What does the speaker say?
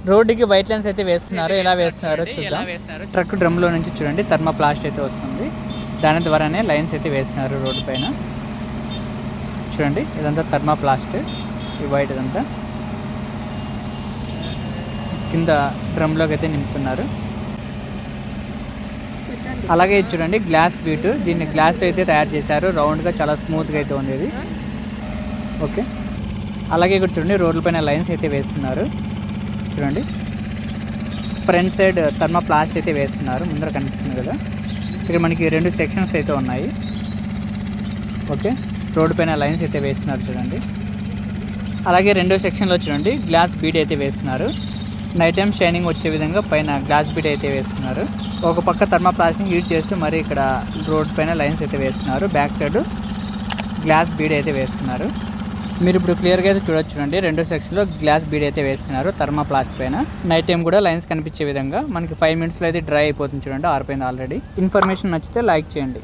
రోడ్డుకి white lines అయితే వేస్తున్నారు. ఎలా వేస్తున్నారో చూద్దాం. ట్రక్ డ్రమ్లో నుంచి చూడండి థర్మోప్లాస్ట్ అయితే వస్తుంది. దాని ద్వారానే లైన్స్ అయితే వేస్తున్నారు రోడ్డు పైన. చూడండి ఇదంతా థర్మోప్లాస్ట్, ఈ వైట్ ఇదంతా కింద డ్రమ్లోకి అయితే నింపుతున్నారు. అలాగే చూడండి గ్లాస్ బీట్, దీన్ని గ్లాస్ అయితే తయారు చేశారు. రౌండ్గా చాలా స్మూత్గా అయితే ఉంది ఇది. ఓకే, అలాగే ఇక్కడ చూడండి రోడ్ల పైన లైన్స్ అయితే వేస్తున్నారు. చూడండి ఫ్రంట్ సైడ్ థర్మోప్లాస్ట్ అయితే వేస్తున్నారు. ముందర కనిపిస్తుంది కదా, ఇక్కడ మనకి 2 సెక్షన్స్ అయితే ఉన్నాయి. ఓకే, రోడ్డు పైన లైన్స్ అయితే వేస్తున్నారు చూడండి. అలాగే రెండో సెక్షన్లో చూడండి గ్లాస్ బీడ్ అయితే వేస్తున్నారు. నైట్ టైం షైనింగ్ వచ్చే విధంగా పైన గ్లాస్ బీడ్ అయితే వేస్తున్నారు. ఒక పక్క థర్మోప్లాస్ట్ని హీట్ చేస్తూ మరి ఇక్కడ రోడ్ పైన లైన్స్ అయితే వేస్తున్నారు. బ్యాక్ సైడ్ గ్లాస్ బీడ్ అయితే వేస్తున్నారు. మీరు ఇప్పుడు క్లియర్గా అయితే చూడొచ్చు. చూడండి రెండో సెక్షన్లో గ్లాస్ బీడ్ అయితే వేస్తున్నారు థర్మోప్లాస్ట్ పైన. నైట్ టైం కూడా లైన్స్ కనిపించే విధంగా మనకి 5 మినిట్స్లో అయితే డ్రై అయిపోతుంది. చూడండి ఆరిపోయింది ఆల్రెడీ. ఇన్ఫర్మేషన్ నచ్చితే లైక్ చేయండి.